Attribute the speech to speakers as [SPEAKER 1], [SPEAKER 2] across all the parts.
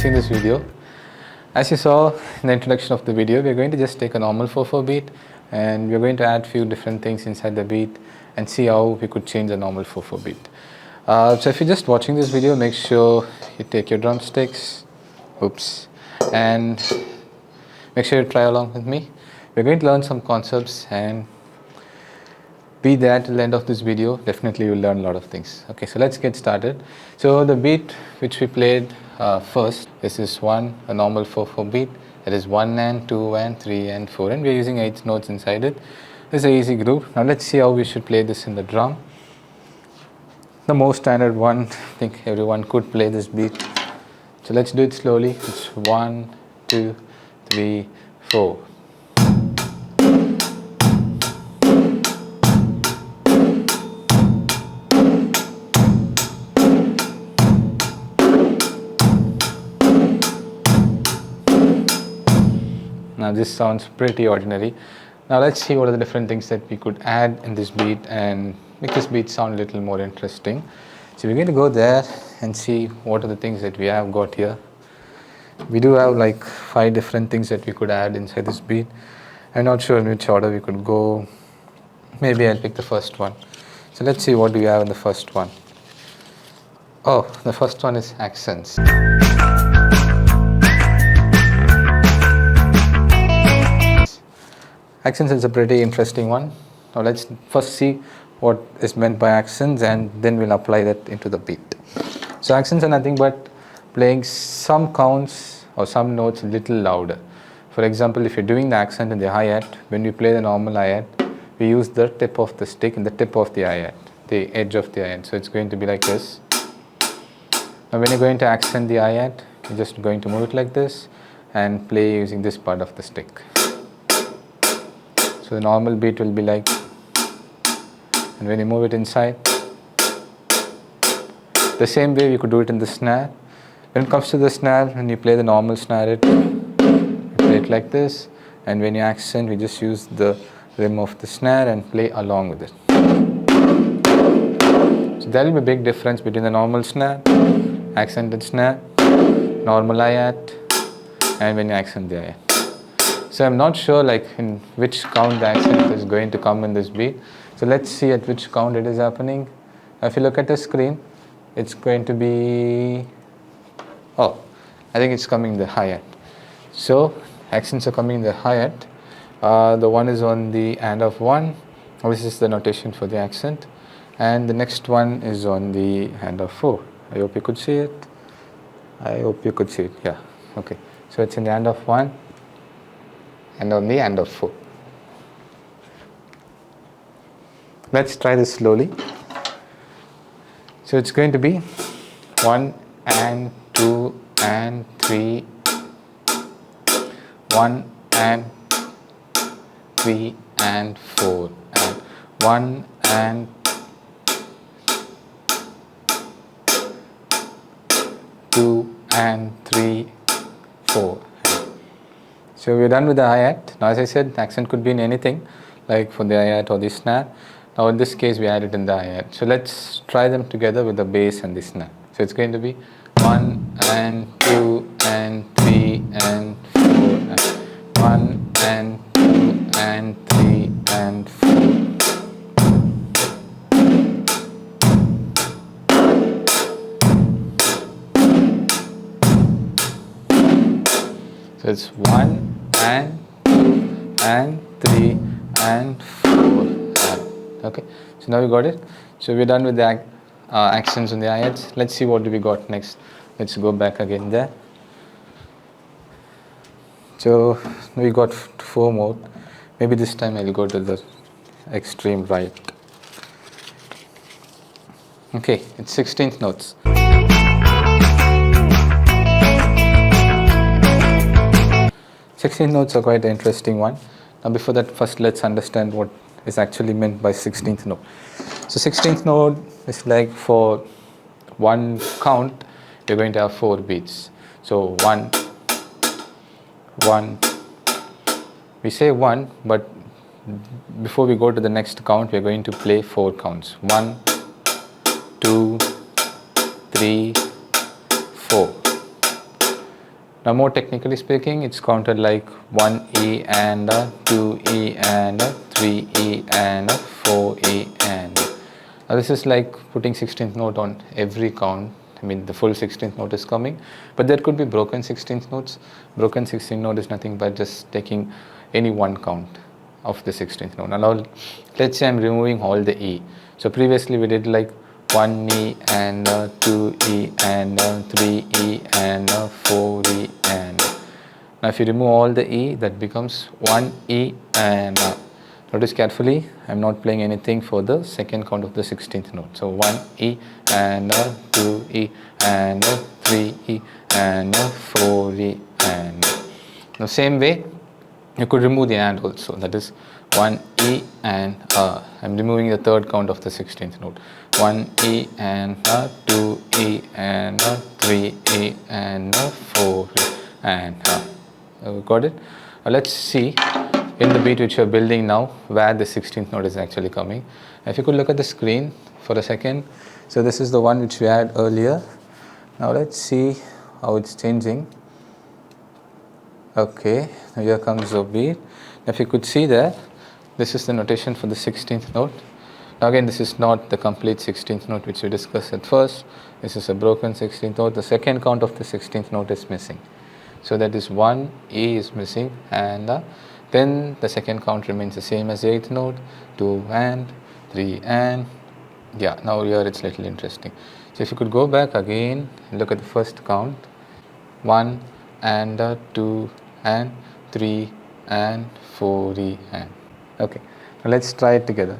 [SPEAKER 1] watching this video. As you saw in the introduction of the video, we are going to just take a normal 4/4 beat and we are going to add few different things inside the beat and see how we could change a normal 4/4 beat. So if you're just watching this video, make sure you take your drumsticks, and make sure you try along with me. We're going to learn some concepts and be there till the end of this video. Definitely you'll learn a lot of things. Okay, so let's get started. So the beat which we played first, this is a normal 4/4 beat. It is 1 and 2 and 3 and 4, and we're using 8 notes inside it. This is an easy groove. Now let's see how we should play this in the drum. The most standard one, I think everyone could play this beat. So let's do it slowly. It's 1, 2, 3, 4. Now this sounds pretty ordinary. Now let's see what are the different things that we could add in this beat and make this beat sound a little more interesting. So we're going to go there and see what are the things that we have got here. We do have like 5 different things that we could add inside this beat. I'm not sure in which order we could go. Maybe I'll pick the first one. So let's see what do we have in the first one. Oh, the first one is accents. Accents is a pretty interesting one. Now let's first see what is meant by accents and then we'll apply that into the beat. So accents are nothing but playing some counts or some notes a little louder. For example, if you're doing the accent in the hi-hat, when we play the normal hi-hat, we use the tip of the stick and the tip of the hi-hat, the edge of the hi-hat. So it's going to be like this. Now when you're going to accent the hi-hat, you're just going to move it like this and play using this part of the stick. So the normal beat will be like, and when you move it inside, the same way we could do it in the snare. When it comes to the snare, when you play the normal snare, you play it like this, and when you accent, we just use the rim of the snare and play along with it. So there will be a big difference between the normal snare, accented snare, normal hi-hat, and when you accent the hi-hat. So I'm not sure like in which count the accent is going to come in this beat. So let's see at which count it is happening. If you look at the screen, it's going to be, oh, I think it's coming in the hi-hat. So accents are coming in the hi-hat. The one is on the end of 1. This is the notation for the accent. And the next one is on the end of 4. I hope you could see it. I hope you could see it. Yeah. Okay. So it's in the end of 1. And on the end of 4. Let's try this slowly. So it's going to be 1 and 2 and 3, 1 and 3 and 4, and 1 and 2 and 3, 4. So we're done with the hi-hat. Now as I said, accent could be in anything, like for the hi-hat or the snare. Now in this case we added in the hi-hat. So let's try them together with the bass and the snare. So it's going to be 1 and 2 and 3 and 4, and 1 and 2 and 3 and 4. So it's 1 and 2 and 3 and 4. Okay, so now we got it. So we're done with the accents on the hi-hats. Let's see what do we got next. Let's go back again there. So we got 4 more. Maybe this time I'll go to the extreme right. Okay, it's 16th notes. 16th notes are quite an interesting one. Now before that, first let's understand what is actually meant by 16th note. So 16th note is like for one count, you're going to have 4 beats. So 1, 1, we say 1, but before we go to the next count, we're going to play 4 counts. 1, 2, 3, 4. Now more technically speaking, it's counted like 1E and 2E and 3E and 4E and. Now this is like putting 16th note on every count. I mean the full 16th note is coming, but there could be broken 16th notes. Broken 16th note is nothing but just taking any one count of the 16th note. Now let's say I'm removing all the E. So previously we did like 1E and 2E and 3E and 4E and. Now if you remove all the E, that becomes 1E and. Notice carefully, I'm not playing anything for the second count of the 16th note. So 1E and 2E and 3E and 4E and. Now same way, you could remove the and also. That is 1E and I'm removing the third count of the 16th note. 1E and 2E and 3E and 4E and. Got it? Let's see in the beat which you are building now where the 16th note is actually coming. If you could look at the screen for a second. So this is the one which we had earlier. Now let's see how it's changing. Okay, now here comes the beat. If you could see that, this is the notation for the 16th note. Now again, this is not the complete 16th note which we discussed at first. This is a broken 16th note. The second count of the 16th note is missing. So that is 1 E is missing, and then the second count remains the same as the 8th note, 2 and 3 and. Yeah, now here it's little interesting. So if you could go back again and look at the first count, 1 and 2 and 3 and 4 E and. Okay, now let's try it together.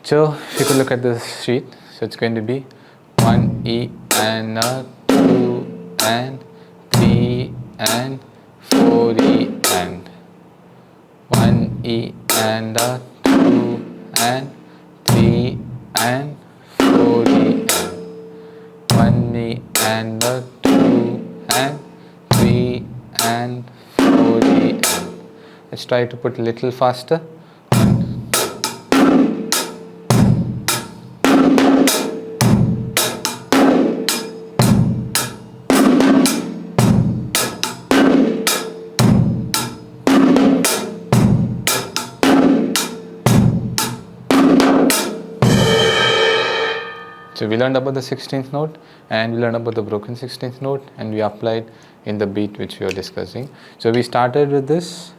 [SPEAKER 1] So if you could look at the sheet, so it's going to be 1 E and 2 and 3 and 4 E and. 1 E and 2 and 3 and 4 E and. 1 E and 2 and 3 and 4 E and. Let's try to put a little faster. So we learned about the 16th note and we learned about the broken 16th note and we applied in the beat which we are discussing. So we started with this,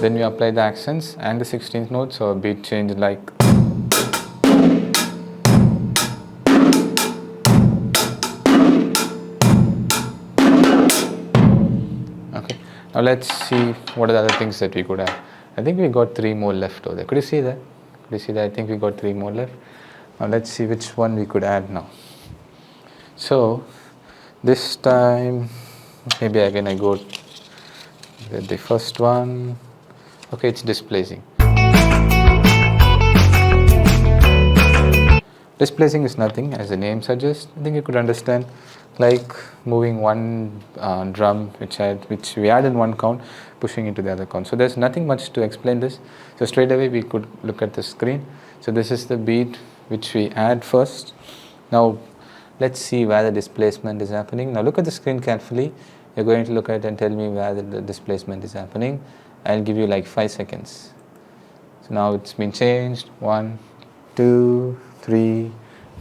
[SPEAKER 1] then we applied the accents and the 16th note, so a beat changed like. Okay, now let's see what are the other things that we could add. I think we got 3 more left over there. Could you see that? You see that I think we got 3 more left. Now let's see which one we could add now. So this time maybe again I go with the first one. Okay, it's displacing. Displacing is nothing, as the name suggests. I think you could understand, like moving one drum which we had in one count, pushing into the other count. So there's nothing much to explain this. So straight away we could look at the screen. So this is the beat which we add first. Now let's see where the displacement is happening. Now look at the screen carefully. You're going to look at it and tell me where the displacement is happening. I'll give you like 5 seconds. So now it's been changed. 1, 2, 3,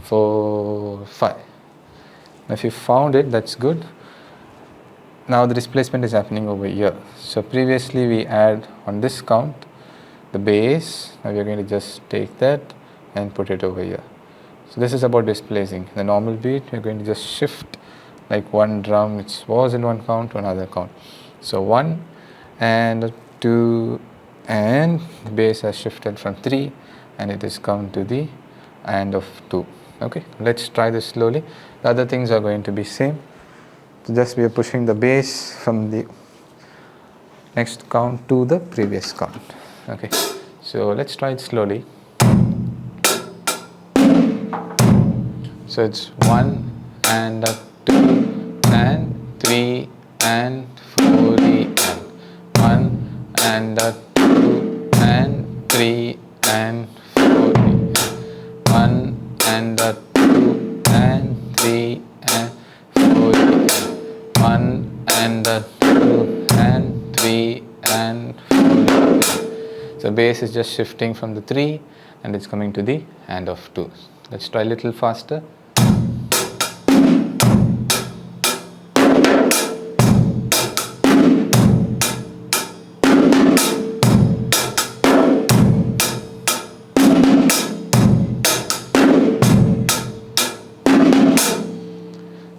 [SPEAKER 1] 4, 5. Now if you found it, that's good. Now the displacement is happening over here. So previously we add on this count the bass. Now we are going to just take that and put it over here. So this is about displacing. The normal beat, we are going to just shift like one drum which was in one count to another count. So 1 and 2 and the bass has shifted from 3 and it is come to the and of 2. Okay, let's try this slowly. The other things are going to be same. So just we are pushing the bass from the next count to the previous count. Okay, so let's try it slowly. So it's 1 and 2 and 3 and 4 and 1 and 2 and 3 and 4 and 2 and 3 and 4. So bass is just shifting from the 3 and it's coming to the hand of 2. Let's try a little faster.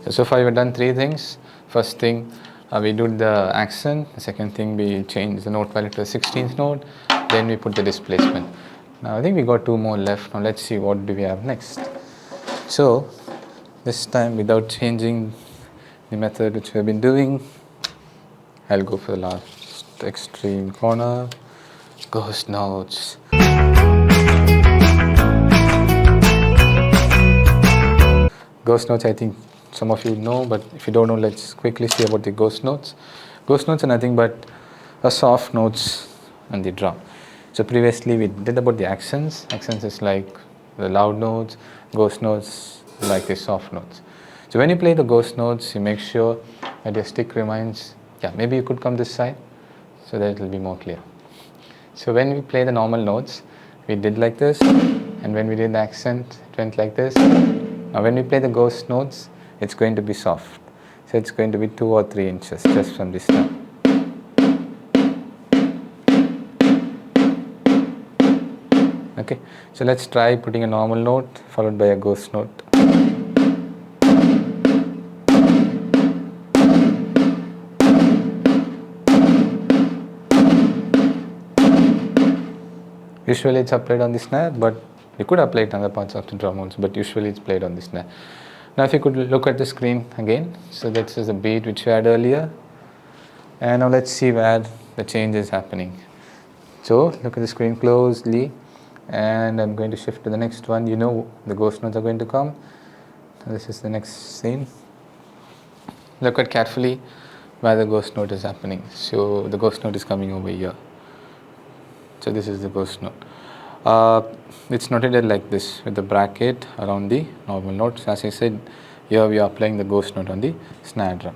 [SPEAKER 1] So far we've done 3 things. First thing, we do the accent. The second thing, we change the note value to the 16th note. Then we put the displacement. Now I think we got 2 more left. Now let's see what do we have next. So this time, without changing the method which we have been doing, I'll go for the last extreme corner. Ghost notes. Ghost notes, I think some of you know, but if you don't know, let's quickly see about the ghost notes. Ghost notes are nothing but a soft notes on the drum. So previously we did about the accents. Accents is like the loud notes, ghost notes like the soft notes. So when you play the ghost notes, you make sure that your stick remains, maybe you could come this side so that it will be more clear. So when we play the normal notes, we did like this, and when we did the accent, it went like this. Now when we play the ghost notes, it's going to be soft. So it's going to be 2 or 3 inches just from this down. Okay, so let's try putting a normal note followed by a ghost note. Usually it's applied on the snare, but you could apply it on other parts of the drum also, but usually it's played on the snare. Now if you could look at the screen again, so this is the beat which we had earlier, and now let's see where the change is happening. So look at the screen closely, and I'm going to shift to the next one. You know the ghost notes are going to come. This is the next scene. Look at carefully where the ghost note is happening. So the ghost note is coming over here. So this is the ghost note. It's notated like this with the bracket around the normal notes. As I said, here we are applying the ghost note on the snare drum.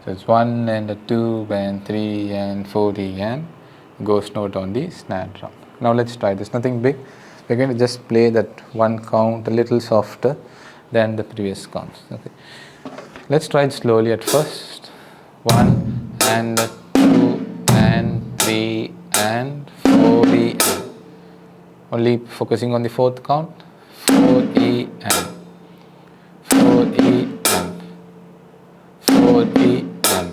[SPEAKER 1] So it's 1 and a 2 and 3 and 4 and ghost note on the snare drum. Now let's try this. Nothing big. We're going to just play that one count a little softer than the previous counts. Okay. Let's try it slowly at first. 1 and a 2 and 3 and 4 and only focusing on the 4th count. 4 and 4 and 4 and.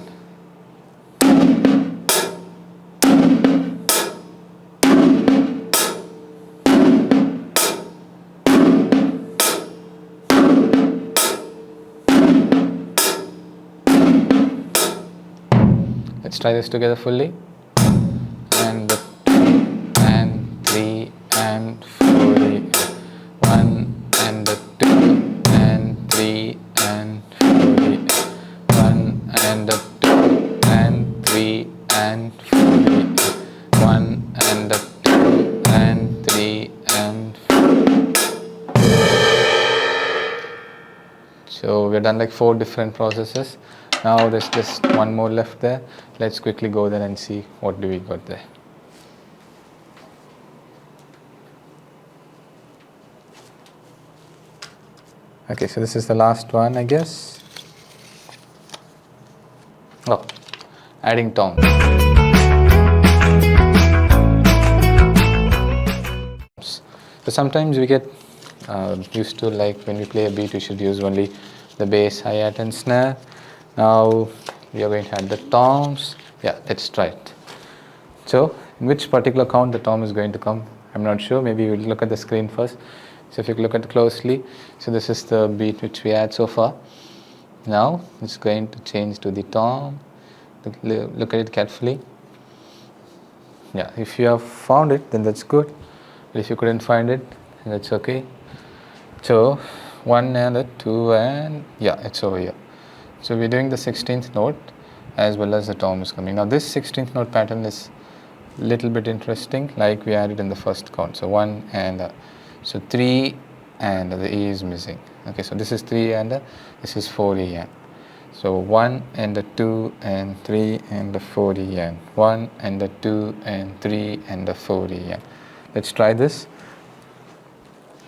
[SPEAKER 1] Let's try this together fully. And the 2 and 3 and 4 and 1 and the 2 and 3 and 4 1 and the 2 and 3 and 4 1 and the 2 and 3 and 4. So we've done like 4 different processes. Now there's just one more left there. Let's quickly go there and see what do we got there. Okay, so this is the last one, I guess. Oh, adding tones. So sometimes we get used to, like when we play a beat, we should use only the bass, hi-hat and snare. Now we are going to add the toms. Let's try it. So in which particular count the tom is going to come, I'm not sure. Maybe we'll look at the screen first. So if you look at it closely, so this is the beat which we had so far. Now it's going to change to the tom. Look at it carefully. If you have found it, then that's good. But if you couldn't find it, that's okay. So 1 and a 2 and it's over here. So we're doing the 16th note as well as the tom is coming. Now this 16th note pattern is a little bit interesting, like we had it in the first count. So 1 and so 3 and the E is missing. Okay, so this is 3 and this is 4 E and. So 1 and the 2 and 3 and the 4 and 1 and the 2 and 3 and the 4 and. Let's try this.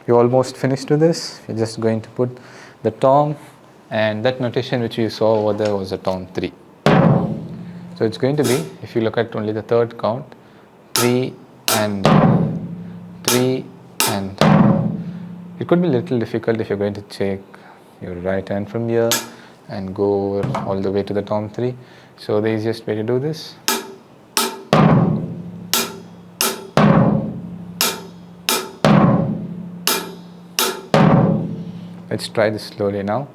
[SPEAKER 1] You almost finished with this. You're just going to put the tom, and that notation which you saw over there was a tom 3. So it's going to be, if you look at only the third count, 3 and 3 and. It could be a little difficult if you're going to take your right hand from here and go all the way to the tom 3. So the easiest way to do this, let's try this slowly now.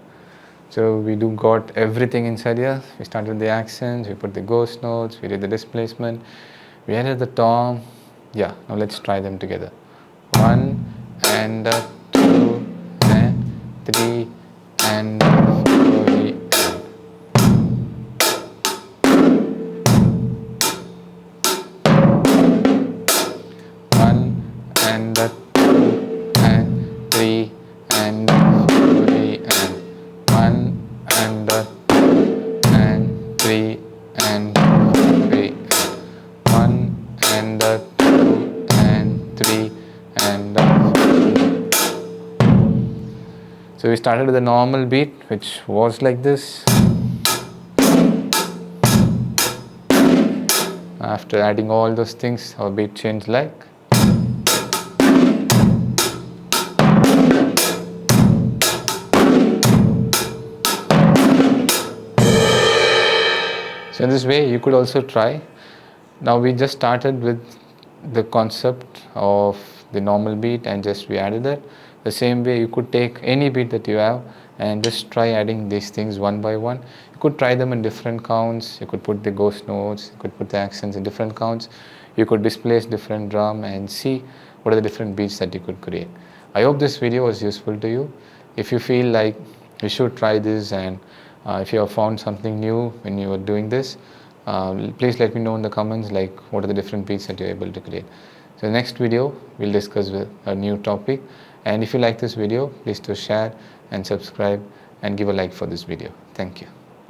[SPEAKER 1] So we got everything inside here. We started with the accents, we put the ghost notes, we did the displacement, we added the tom. Yeah, now let's try them together. 1 and 2 and 3 and 4 and. 1 and 2 and 3 and 4 and. 1 and 2 and 3 and 4 and. 1 and 2 and 3 and 4. So we started with a normal beat which was like this. After adding all those things, our beat changed like. So in this way you could also try. Now we just started with the concept of the normal beat and just we added it. The same way you could take any beat that you have and just try adding these things one by one. You could try them in different counts. You could put the ghost notes, you could put the accents in different counts. You could displace different drum and see what are the different beats that you could create. I hope this video was useful to you. If you feel like you should try this and if you have found something new when you are doing this, please let me know in the comments like what are the different beats that you're able to create. So the next video we'll discuss with a new topic, and if you like this video, please do share and subscribe and give a like for this video. Thank you.